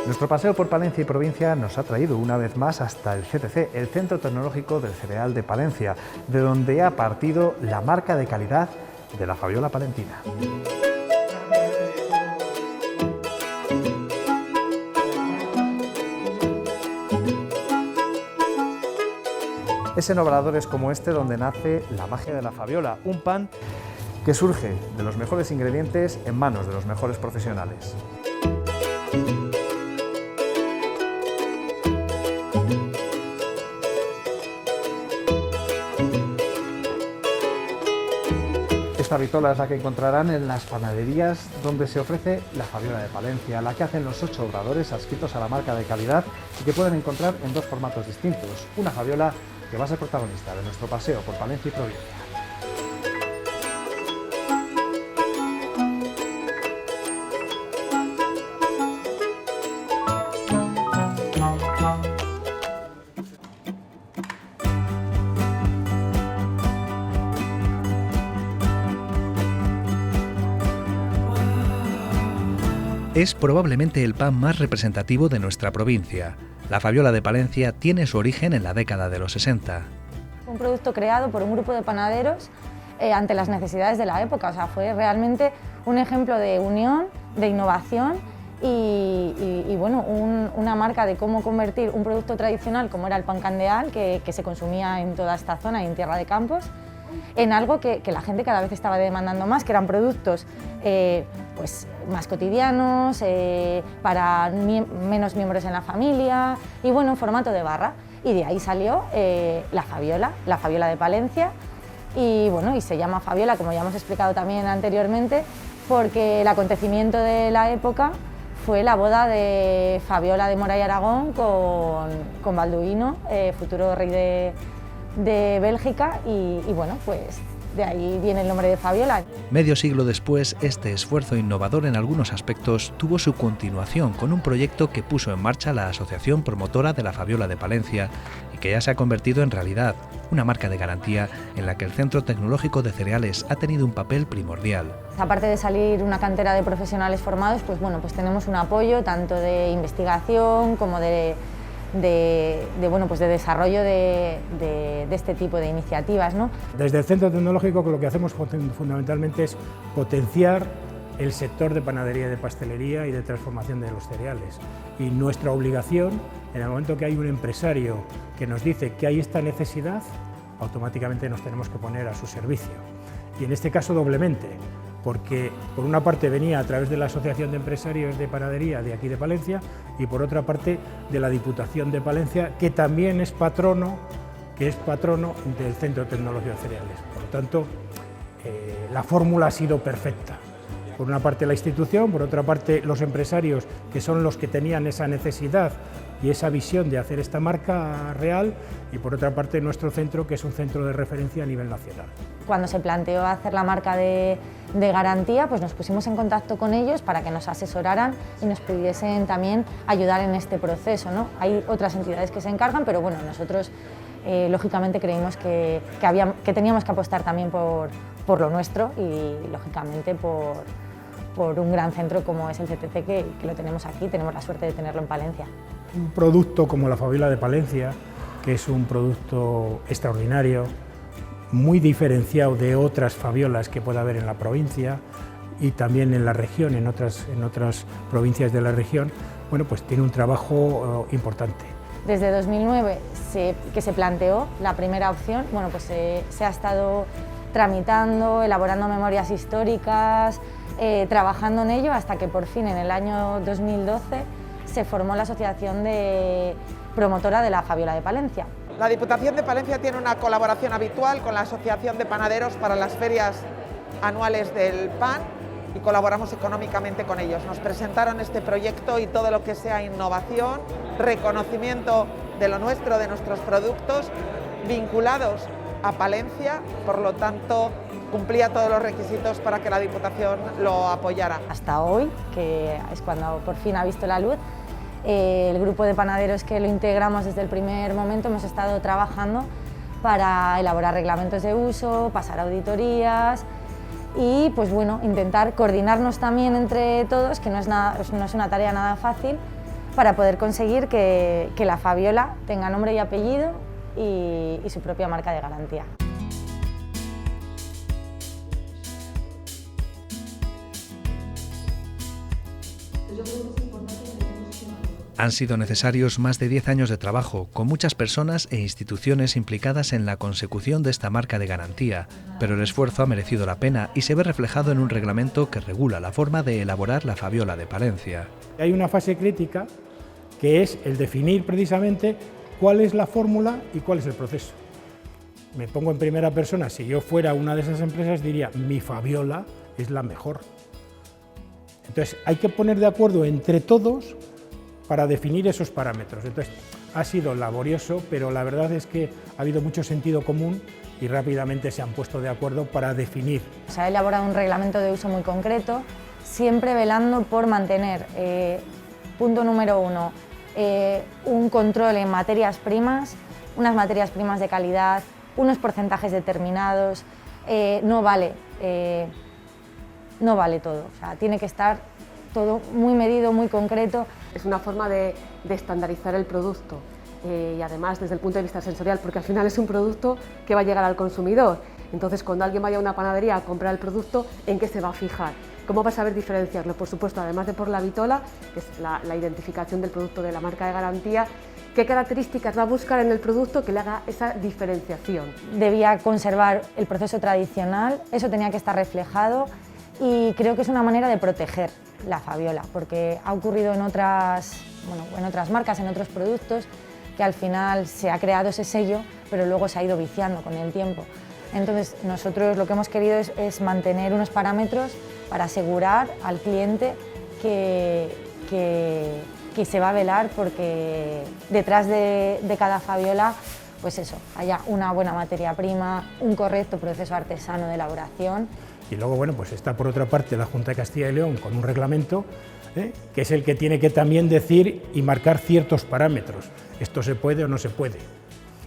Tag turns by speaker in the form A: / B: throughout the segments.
A: Nuestro paseo por Palencia y provincia nos ha traído una vez más hasta el CTC, el Centro Tecnológico del Cereal de Palencia, de donde ha partido la marca de calidad de la Fabiola palentina. Es en obradores como este donde nace la magia de la Fabiola, un pan que surge de los mejores ingredientes en manos de los mejores profesionales. Esta vitola es la que encontrarán en las panaderías donde se ofrece la Fabiola de Palencia, la que hacen los 8 obradores adscritos a la marca de calidad y que pueden encontrar en 2 formatos distintos. Una Fabiola que va a ser protagonista de nuestro paseo por Palencia y provincia. Es probablemente el pan más representativo de nuestra provincia. La Fabiola de Palencia tiene su origen en la década de los 60.
B: Un producto creado por un grupo de panaderos ante las necesidades de la época. O sea, fue realmente un ejemplo de unión, de innovación y bueno, una marca de cómo convertir un producto tradicional como era el pan candeal, que se consumía en toda esta zona y en Tierra de Campos, en algo que la gente cada vez estaba demandando más, que eran productos pues, más cotidianos, para menos miembros en la familia y bueno, en formato de barra. Y de ahí salió la Fabiola de Palencia y bueno, y se llama Fabiola, como ya hemos explicado también anteriormente, porque el acontecimiento de la época fue la boda de Fabiola de Mora y Aragón con Balduino, futuro rey de Bélgica y bueno, pues de ahí viene el nombre de Fabiola.
A: Medio siglo después, este esfuerzo innovador en algunos aspectos tuvo su continuación con un proyecto que puso en marcha la Asociación Promotora de la Fabiola de Palencia y que ya se ha convertido en realidad, una marca de garantía en la que el Centro Tecnológico de Cereales ha tenido un papel primordial.
B: Aparte de salir una cantera de profesionales formados, pues bueno, pues tenemos un apoyo tanto de investigación como de desarrollo de este tipo de iniciativas, ¿no?
C: Desde el Centro Tecnológico lo que hacemos fundamentalmente es potenciar el sector de panadería y de pastelería y de transformación de los cereales. Y nuestra obligación, en el momento que hay un empresario que nos dice que hay esta necesidad, automáticamente nos tenemos que poner a su servicio. Y en este caso doblemente, porque por una parte venía a través de la Asociación de Empresarios de Panadería de aquí de Palencia y por otra parte de la Diputación de Palencia, que también es patrono del Centro Tecnológico de Cereales. Por lo tanto, la fórmula ha sido perfecta. Por una parte la institución, por otra parte los empresarios, que son los que tenían esa necesidad y esa visión de hacer esta marca real, y por otra parte nuestro centro, que es un centro de referencia a nivel nacional.
B: Cuando se planteó hacer la marca de garantía, pues nos pusimos en contacto con ellos para que nos asesoraran y nos pudiesen también ayudar en este proceso, ¿no? Hay otras entidades que se encargan, pero bueno, nosotros lógicamente creímos que teníamos que apostar también por lo nuestro y lógicamente por un gran centro como es el CTC, que lo tenemos aquí, tenemos la suerte de tenerlo en Palencia.
C: Un producto como la Fabiola de Palencia, que es un producto extraordinario, muy diferenciado de otras Fabiolas que pueda haber en la provincia y también en la región, en otras provincias de la región, bueno, pues tiene un trabajo importante.
B: Desde 2009 que se planteó la primera opción, bueno, pues se ha estado tramitando, elaborando memorias históricas, trabajando en ello hasta que por fin en el año 2012 se formó la Asociación Promotora de la Fabiola de Palencia.
D: La Diputación de Palencia tiene una colaboración habitual con la Asociación de Panaderos para las ferias anuales del pan y colaboramos económicamente con ellos. Nos presentaron este proyecto y todo lo que sea innovación, reconocimiento de lo nuestro, de nuestros productos, vinculados a Palencia, por lo tanto cumplía todos los requisitos para que la Diputación lo apoyara.
B: Hasta hoy, que es cuando por fin ha visto la luz, el grupo de panaderos que lo integramos desde el primer momento hemos estado trabajando para elaborar reglamentos de uso, pasar auditorías y pues bueno, intentar coordinarnos también entre todos, que no es una tarea nada fácil, para poder conseguir que la Fabiola tenga nombre y apellido y su propia marca de garantía.
A: Han sido necesarios más de 10 años de trabajo, con muchas personas e instituciones implicadas en la consecución de esta marca de garantía, pero el esfuerzo ha merecido la pena y se ve reflejado en un reglamento que regula la forma de elaborar la Fabiola de Palencia.
C: Hay una fase crítica que es el definir precisamente cuál es la fórmula y cuál es el proceso. Me pongo en primera persona, si yo fuera una de esas empresas diría, mi Fabiola es la mejor. Entonces hay que poner de acuerdo entre todos para definir esos parámetros. Entonces, ha sido laborioso, pero la verdad es que ha habido mucho sentido común y rápidamente se han puesto de acuerdo para definir.
B: Se ha elaborado un reglamento de uso muy concreto, siempre velando por mantener, punto número 1, un control en materias primas, unas materias primas de calidad, unos porcentajes determinados, no vale todo, o sea, tiene que estar todo muy medido, muy concreto.
E: Es una forma de estandarizar el producto y además desde el punto de vista sensorial, porque al final es un producto que va a llegar al consumidor. Entonces, cuando alguien vaya a una panadería a comprar el producto, ¿en qué se va a fijar? ¿Cómo va a saber diferenciarlo? Por supuesto, además de por la vitola, que es la identificación del producto de la marca de garantía, ¿qué características va a buscar en el producto que le haga esa diferenciación?
B: Debía conservar el proceso tradicional, eso tenía que estar reflejado y creo que es una manera de proteger la Fabiola, porque ha ocurrido en otras marcas, en otros productos, que al final se ha creado ese sello, pero luego se ha ido viciando con el tiempo. Entonces, nosotros lo que hemos querido es mantener unos parámetros para asegurar al cliente que se va a velar porque detrás de cada Fabiola, pues eso, haya una buena materia prima, un correcto proceso artesano de elaboración.
C: Y luego, bueno, pues está por otra parte la Junta de Castilla y León con un reglamento que es el que tiene que también decir y marcar ciertos parámetros. Esto se puede o no se puede,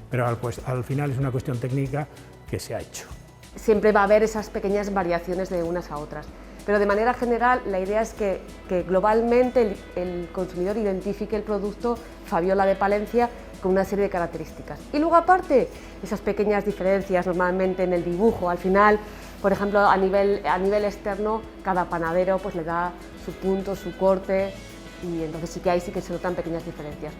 C: pero pues, al final es una cuestión técnica que se ha hecho.
E: Siempre va a haber esas pequeñas variaciones de unas a otras, pero de manera general la idea es que globalmente el consumidor identifique el producto Fabiola de Palencia con una serie de características. Y luego aparte, esas pequeñas diferencias normalmente en el dibujo, al final, por ejemplo, a nivel externo, cada panadero pues le da su punto, su corte, y entonces sí que se notan pequeñas diferencias,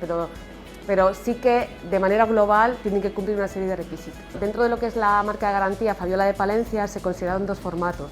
E: pero sí que de manera global tienen que cumplir una serie de requisitos. Dentro de lo que es la marca de garantía Fabiola de Palencia se consideran dos formatos,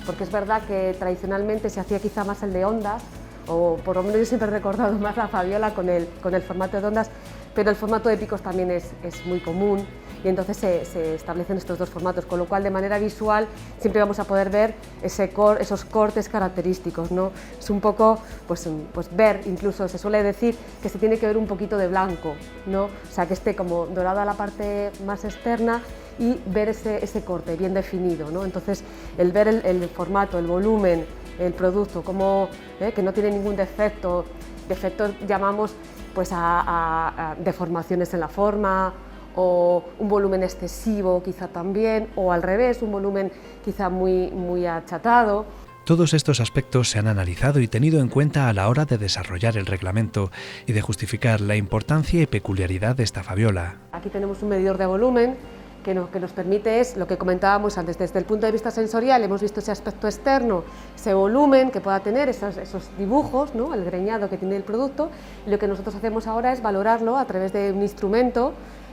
E: porque es verdad que tradicionalmente se hacía quizá más el de ondas, o por lo menos yo siempre he recordado más la Fabiola con el formato de ondas, pero el formato de picos también es muy común y entonces se establecen estos dos formatos, con lo cual de manera visual siempre vamos a poder ver esos cortes característicos, ¿no? Es un poco pues ver, incluso se suele decir que se tiene que ver un poquito de blanco, ¿no? O sea, que esté como dorada la parte más externa y ver ese corte bien definido, ¿no? Entonces el ver el formato, el volumen, el producto, como que no tiene ningún defecto, defectos llamamos pues a deformaciones en la forma, o un volumen excesivo quizá también, o al revés, un volumen quizá muy achatado.
A: Todos estos aspectos se han analizado y tenido en cuenta a la hora de desarrollar el reglamento y de justificar la importancia y peculiaridad de esta Fabiola.
E: Aquí tenemos un medidor de volumen que nos permite, es lo que comentábamos antes, desde el punto de vista sensorial hemos visto ese aspecto externo, ese volumen que pueda tener, esos dibujos, ¿no? El greñado que tiene el producto, y lo que nosotros hacemos ahora es valorarlo a través de un instrumento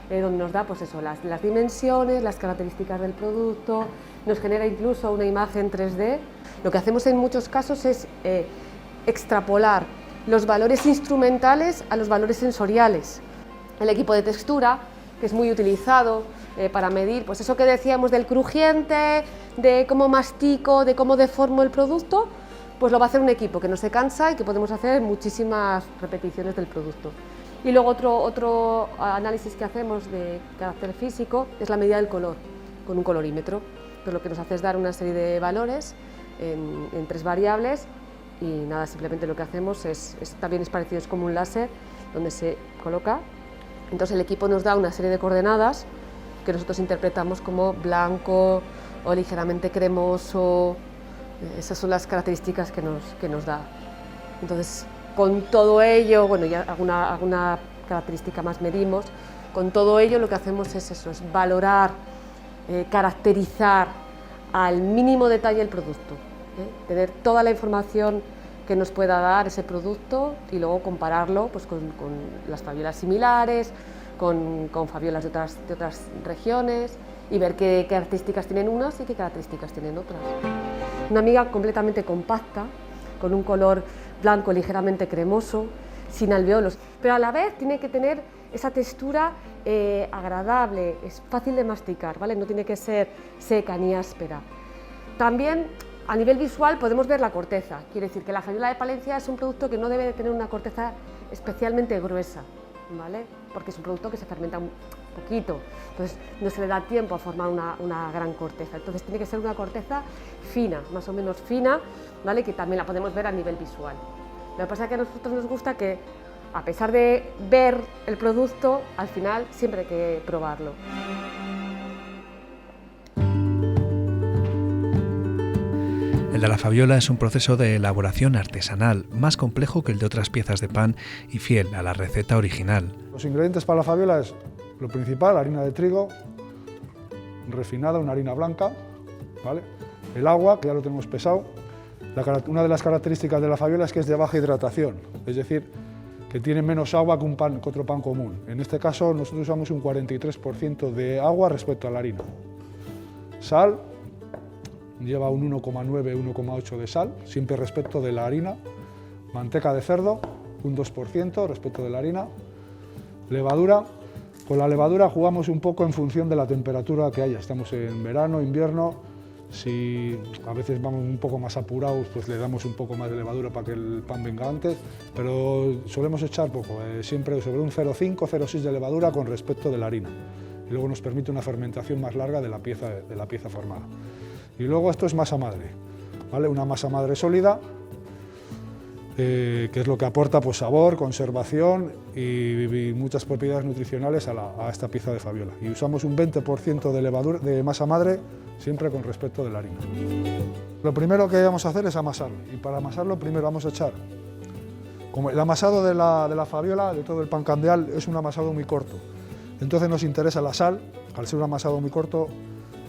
E: donde nos da pues eso, las dimensiones, las características del producto, nos genera incluso una imagen 3D. Lo que hacemos en muchos casos es extrapolar los valores instrumentales a los valores sensoriales. El equipo de textura, que es muy utilizado para medir pues eso que decíamos del crujiente, de cómo mastico, de cómo deformo el producto, pues lo va a hacer un equipo que no se cansa y que podemos hacer muchísimas repeticiones del producto. Y luego otro análisis que hacemos de carácter físico es la medida del color, con un colorímetro. Entonces lo que nos hace es dar una serie de valores en 3 variables y nada, simplemente lo que hacemos también es parecido, es como un láser donde se coloca. Entonces el equipo nos da una serie de coordenadas que nosotros interpretamos como blanco o ligeramente cremoso. Esas son las características que nos da. Entonces Con todo ello, bueno, ya alguna característica más medimos, con todo ello lo que hacemos es eso, es valorar, caracterizar al mínimo detalle el producto, tener toda la información que nos pueda dar ese producto y luego compararlo pues, con las fabiolas similares, con fabiolas de otras regiones y ver qué características tienen unas y qué características tienen otras. Una miga completamente compacta, con un color blanco ligeramente cremoso, sin alveolos, pero a la vez tiene que tener esa textura agradable, es fácil de masticar, ¿vale? No tiene que ser seca ni áspera. También a nivel visual podemos ver la corteza, quiere decir que la fabiola de Palencia es un producto que no debe de tener una corteza especialmente gruesa, ¿vale? Porque es un producto que se fermenta un poquito, entonces no se le da tiempo a formar una gran corteza, entonces tiene que ser una corteza fina, más o menos fina, ¿vale? Que también la podemos ver a nivel visual. Lo que pasa es que a nosotros nos gusta que, a pesar de ver el producto, al final siempre hay que probarlo.
A: El de la fabiola es un proceso de elaboración artesanal, más complejo que el de otras piezas de pan y fiel a la receta original.
F: Los ingredientes para la fabiola es lo principal, harina de trigo, refinada, una harina blanca, ¿vale? El agua, que ya lo tenemos pesado. Una de las características de la fabiola es que es de baja hidratación, es decir, que tiene menos agua que otro pan común. En este caso nosotros usamos un 43% de agua respecto a la harina. Sal, lleva un 1,9-1,8 de sal, siempre respecto de la harina. Manteca de cerdo, un 2% respecto de la harina. Levadura, con la levadura jugamos un poco en función de la temperatura que haya. Estamos en verano, invierno, si a veces vamos un poco más apurados, pues le damos un poco más de levadura para que el pan venga antes, pero solemos echar poco, siempre sobre un 0,5-0,6 de levadura con respecto de la harina. Y luego nos permite una fermentación más larga de la pieza formada. Y luego esto es masa madre, ¿vale? Una masa madre sólida, que es lo que aporta pues, sabor, conservación y muchas propiedades nutricionales a esta pieza de fabiola. Y usamos un 20% de levadura, de masa madre, siempre con respecto de la harina. Lo primero que vamos a hacer es amasarlo, y para amasarlo primero vamos a echar, como el amasado de la fabiola, de todo el pan candeal, es un amasado muy corto, entonces nos interesa la sal, al ser un amasado muy corto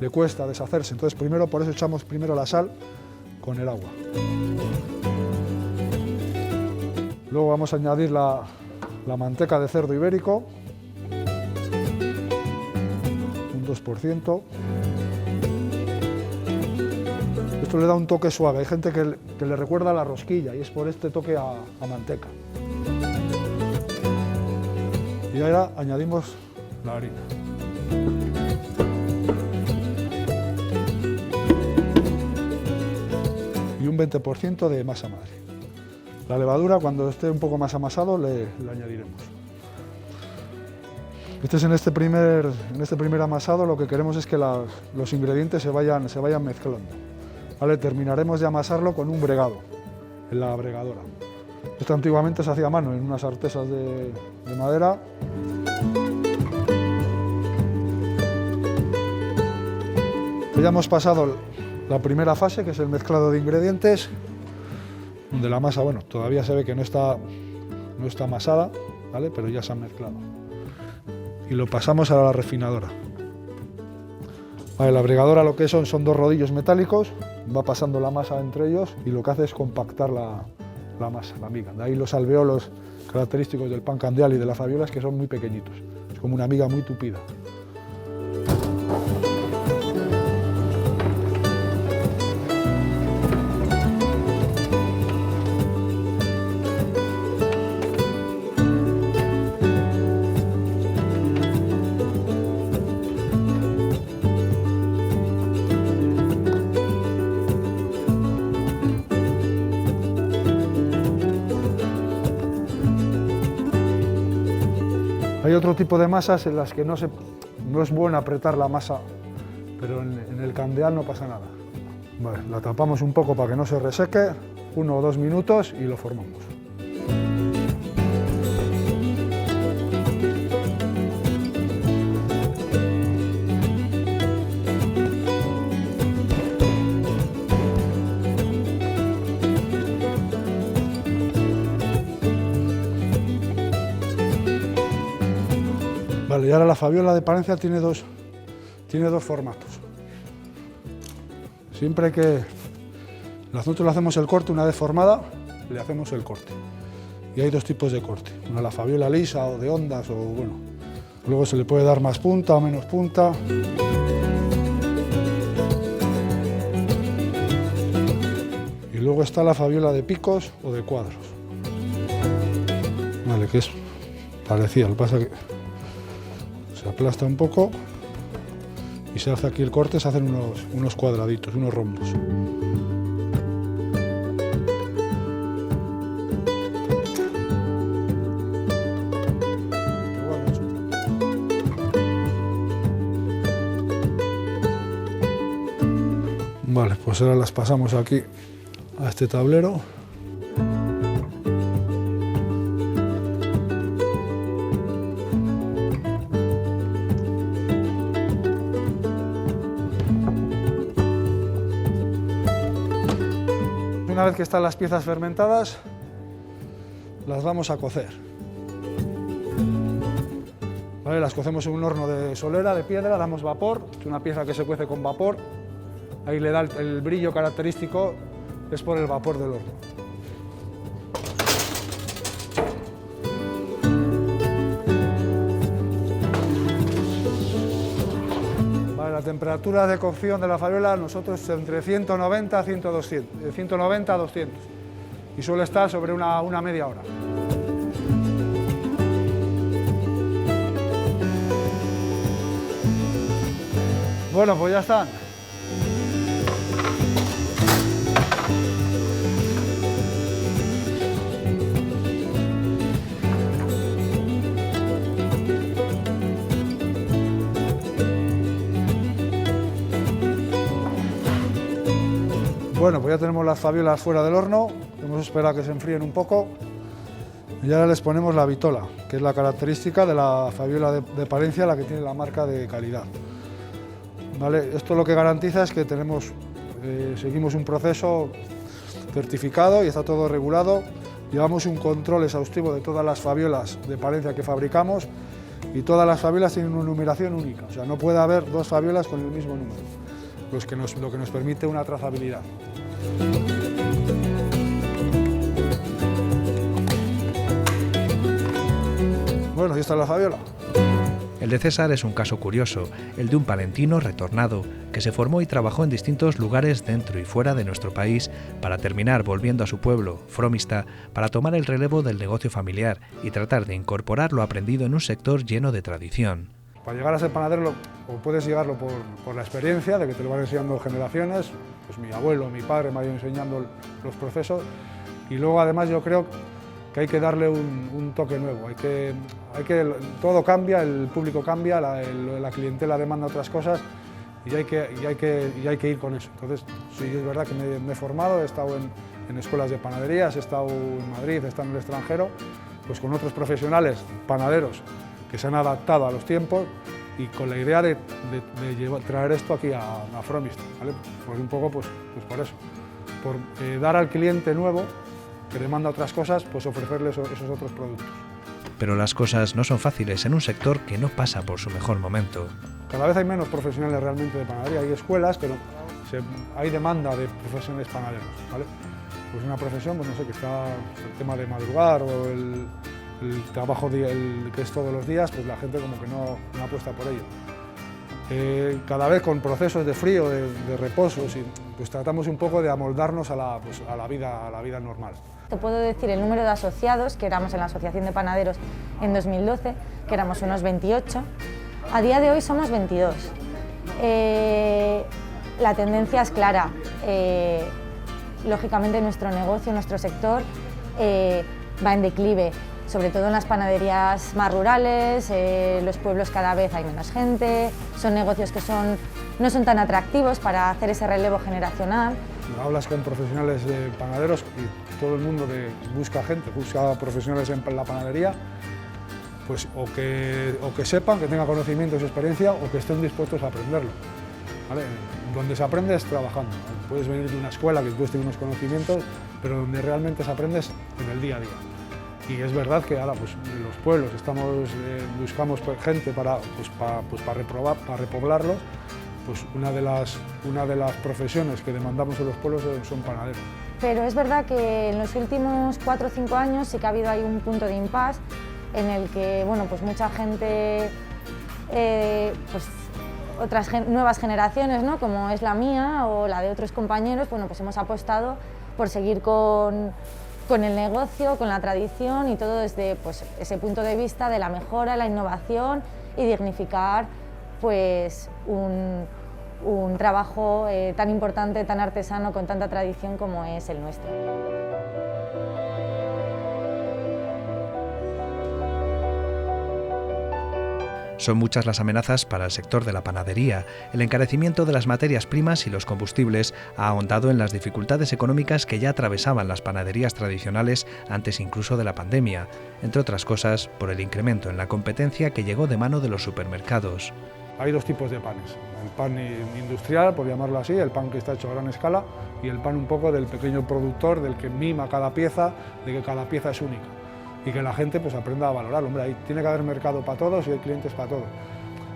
F: le cuesta deshacerse, entonces por eso echamos primero la sal con el agua. Luego vamos a añadir la manteca de cerdo ibérico, un 2%. Esto le da un toque suave, hay gente que le recuerda a la rosquilla y es por este toque a manteca. Y ahora añadimos la harina. Y un 20% de masa madre. La levadura, cuando esté un poco más amasado, le añadiremos. En este primer amasado lo que queremos es que los ingredientes se vayan mezclando. ¿Vale? Terminaremos de amasarlo con un bregado, en la bregadora. Esto antiguamente se hacía a mano, en unas artesas de madera. Ya hemos pasado la primera fase, que es el mezclado de ingredientes, donde la masa, bueno, todavía se ve que no está amasada, ¿vale? Pero ya se han mezclado. Y lo pasamos a la refinadora. Vale, la bregadora lo que son dos rodillos metálicos, va pasando la masa entre ellos y lo que hace es compactar la masa, la miga. De ahí los alveolos característicos del pan candeal y de la fabiola, es que son muy pequeñitos, es como una miga muy tupida. Hay otro tipo de masas en las que no es bueno apretar la masa, pero en el candeal no pasa nada. Vale, la tapamos un poco para que no se reseque, 1 o 2 minutos y lo formamos. Vale, y ahora la Fabiola de Palencia tiene dos formatos. Siempre que nosotros le hacemos el corte, una vez formada, le hacemos el corte. Y hay dos tipos de corte, una la Fabiola lisa o de ondas, o bueno, luego se le puede dar más punta o menos punta. Y luego está la Fabiola de picos o de cuadros. Vale, que es parecida, lo que pasa es que se aplasta un poco y se hace aquí el corte, se hacen unos cuadraditos, unos rombos. Vale, pues ahora las pasamos aquí a este tablero. Una vez que están las piezas fermentadas, las vamos a cocer. Vale, las cocemos en un horno de solera, de piedra, damos vapor, es una pieza que se cuece con vapor, ahí le da el brillo característico, es por el vapor del horno. Vale, la temperatura de cocción de la Fabiola nosotros entre 190 a 190 a 200 y suele estar sobre una media hora. Bueno, pues ya están. Bueno, pues ya tenemos las fabiolas fuera del horno, hemos esperado que se enfríen un poco y ahora les ponemos la vitola, que es la característica de la Fabiola de Palencia, la que tiene la marca de calidad. ¿Vale? Esto lo que garantiza es que seguimos un proceso certificado y está todo regulado, llevamos un control exhaustivo de todas las Fabiolas de Palencia que fabricamos y todas las Fabiolas tienen una numeración única, o sea, no puede haber dos Fabiolas con el mismo número, lo que nos permite una trazabilidad. Bueno, y esta es la Fabiola.
A: El de César es un caso curioso, el de un palentino retornado que se formó y trabajó en distintos lugares dentro y fuera de nuestro país para terminar volviendo a su pueblo, Fromista, para tomar el relevo del negocio familiar y tratar de incorporar lo aprendido en un sector lleno de tradición.
F: Para llegar a ser panadero, o puedes llegarlo por la experiencia, de que te lo van enseñando generaciones, pues mi abuelo, mi padre me han ido enseñando los procesos, y luego además yo creo que hay que darle un toque nuevo, todo cambia, el público cambia, la clientela demanda otras cosas y hay que ir con eso. Entonces, sí, es verdad que me he formado, he estado en escuelas de panaderías, he estado en Madrid, he estado en el extranjero, pues con otros profesionales, panaderos, que se han adaptado a los tiempos y con la idea de traer esto aquí a Fromista, ¿vale? Pues un poco pues por eso, por dar al cliente nuevo que demanda otras cosas, pues ofrecerle esos otros productos.
A: Pero las cosas no son fáciles en un sector que no pasa por su mejor momento.
F: Cada vez hay menos profesionales realmente de panadería, hay escuelas, pero hay demanda de profesionales panaderos, ¿vale? Pues una profesión, pues no sé, que está el tema de madrugar o el trabajo que es todos los días, pues la gente como que no apuesta por ello. Cada vez con procesos de frío, de reposo, pues tratamos un poco de amoldarnos a la vida normal.
B: Te puedo decir el número de asociados, que éramos en la Asociación de Panaderos en 2012, que éramos unos 28. A día de hoy somos 22. La tendencia es clara. Lógicamente nuestro negocio, nuestro sector va en declive, sobre todo en las panaderías más rurales, los pueblos cada vez hay menos gente, son negocios que no son tan atractivos para hacer ese relevo generacional.
F: Hablas con profesionales de panaderos y todo el mundo busca profesionales en la panadería, pues o que sepan, que tengan conocimientos y experiencia o que estén dispuestos a aprenderlo, ¿vale? Donde se aprende es trabajando, ¿vale? Puedes venir de una escuela que tú tienes unos conocimientos, pero donde realmente se aprende es en el día a día. Y es verdad que ahora pues, en los pueblos buscamos gente para repoblarlos. Pues una de las profesiones que demandamos en los pueblos son panaderos.
B: Pero es verdad que en los últimos 4 o 5 años sí que ha habido ahí un punto de impasse en el que bueno, pues mucha gente, otras nuevas generaciones, ¿no? Como es la mía o la de otros compañeros, bueno, pues hemos apostado por seguir con el negocio, con la tradición y todo desde pues, ese punto de vista de la mejora, la innovación y dignificar pues, un trabajo tan importante, tan artesano, con tanta tradición como es el nuestro.
A: Son muchas las amenazas para el sector de la panadería. El encarecimiento de las materias primas y los combustibles ha ahondado en las dificultades económicas que ya atravesaban las panaderías tradicionales antes incluso de la pandemia, entre otras cosas por el incremento en la competencia que llegó de mano de los supermercados.
F: Hay 2 tipos de panes, el pan industrial, por llamarlo así, el pan que está hecho a gran escala, y el pan un poco del pequeño productor, del que mima cada pieza, de que cada pieza es única. Y que la gente pues, aprenda a valorarlo. Hombre, ahí tiene que haber mercado para todos y hay clientes para todos.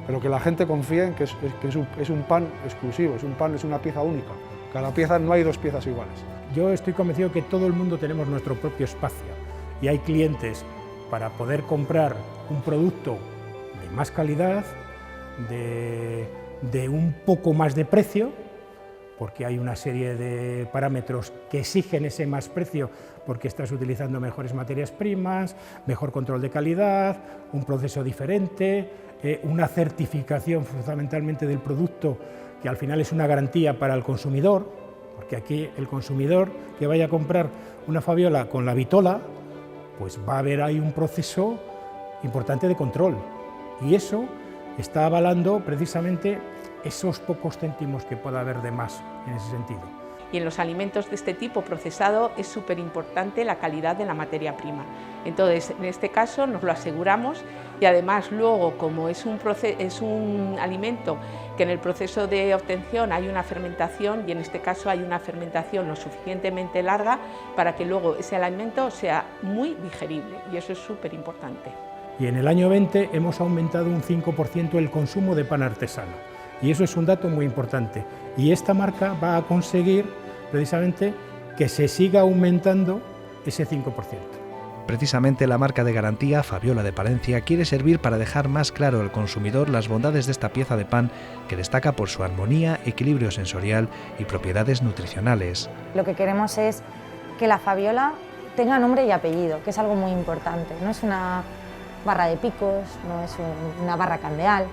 F: Pero que la gente confíe en que es un pan exclusivo, es una pieza única. Cada pieza, no hay 2 piezas iguales.
C: Yo estoy convencido que todo el mundo tenemos nuestro propio espacio y hay clientes para poder comprar un producto de más calidad, de un poco más de precio, porque hay una serie de parámetros que exigen ese más precio porque estás utilizando mejores materias primas, mejor control de calidad, un proceso diferente, una certificación fundamentalmente del producto que al final es una garantía para el consumidor, porque aquí el consumidor que vaya a comprar una fabiola con la vitola, pues va a haber ahí un proceso importante de control y eso está avalando precisamente esos pocos céntimos que pueda haber de más en ese sentido.
G: Y en los alimentos de este tipo procesado es súper importante la calidad de la materia prima. Entonces, en este caso nos lo aseguramos y además luego, como es un alimento que en el proceso de obtención hay una fermentación y en este caso hay una fermentación lo suficientemente larga para que luego ese alimento sea muy digerible y eso es súper importante.
C: Y en el año 20 hemos aumentado un 5% el consumo de pan artesano. Y eso es un dato muy importante. Y esta marca va a conseguir precisamente que se siga aumentando ese 5%.
A: Precisamente la marca de garantía Fabiola de Palencia quiere servir para dejar más claro al consumidor las bondades de esta pieza de pan que destaca por su armonía, equilibrio sensorial y propiedades nutricionales.
B: Lo que queremos es que la Fabiola tenga nombre y apellido, que es algo muy importante. No es una barra de picos, no es una barra candeal.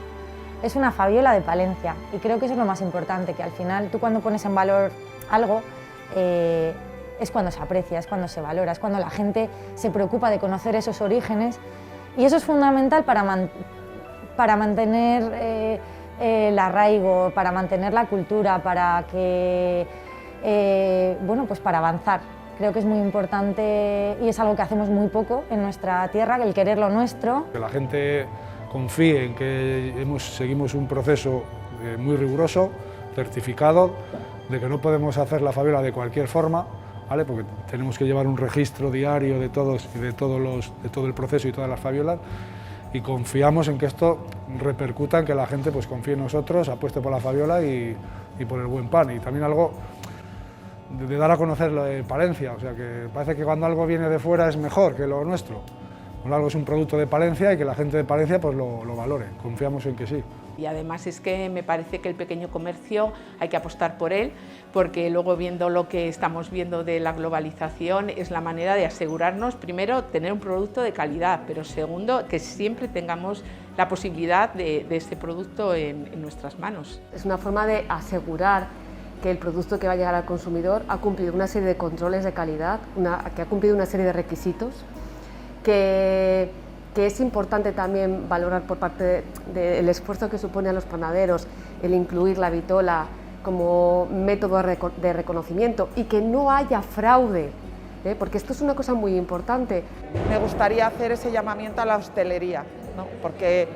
B: Es una Fabiola de Palencia y creo que eso es lo más importante, que al final tú cuando pones en valor algo es cuando se aprecia, es cuando se valora, es cuando la gente se preocupa de conocer esos orígenes y eso es fundamental para mantener el arraigo, para mantener la cultura, para que, pues para avanzar. Creo que es muy importante y es algo que hacemos muy poco en nuestra tierra, el querer lo nuestro.
F: Que la gente confíe en que seguimos un proceso muy riguroso, certificado, de que no podemos hacer la Fabiola de cualquier forma, ¿vale? Porque tenemos que llevar un registro diario de todo el proceso y todas las Fabiolas, y confiamos en que esto repercuta en que la gente pues, confíe en nosotros, apueste por la Fabiola y por el buen pan. Y también algo de dar a conocer lo de Palencia, o sea que parece que cuando algo viene de fuera es mejor que lo nuestro. Algo es un producto de Palencia y que la gente de Palencia pues, lo valore, confiamos en que sí.
G: Y además es que me parece que el pequeño comercio hay que apostar por él, porque luego viendo lo que estamos viendo de la globalización es la manera de asegurarnos, primero, tener un producto de calidad, pero segundo, que siempre tengamos la posibilidad de este producto en nuestras manos.
E: Es una forma de asegurar que el producto que va a llegar al consumidor ha cumplido una serie de controles de calidad, que ha cumplido una serie de requisitos, que es importante también valorar por parte del esfuerzo que supone a los panaderos el incluir la vitola como método de reconocimiento y que no haya fraude, porque esto es una cosa muy importante.
D: Me gustaría hacer ese llamamiento a la hostelería, ¿no? Porque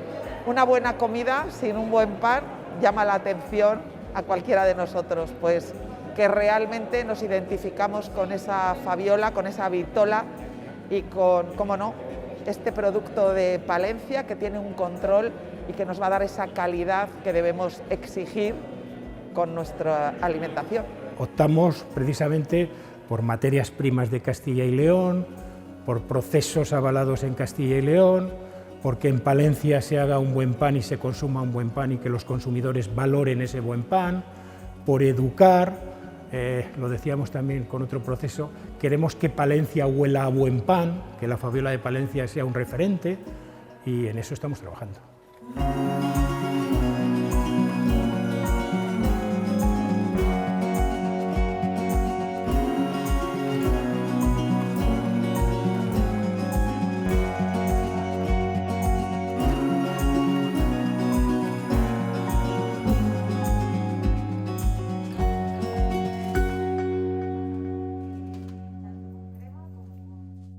D: una buena comida sin un buen pan llama la atención a cualquiera de nosotros, pues que realmente nos identificamos con esa Fabiola, con esa vitola y con, cómo no, este producto de Palencia que tiene un control y que nos va a dar esa calidad que debemos exigir con nuestra alimentación.
C: Optamos precisamente por materias primas de Castilla y León, por procesos avalados en Castilla y León, porque en Palencia se haga un buen pan y se consuma un buen pan y que los consumidores valoren ese buen pan, por educar, lo decíamos también con otro proceso, queremos que Palencia huela a buen pan, que la Fabiola de Palencia sea un referente y en eso estamos trabajando.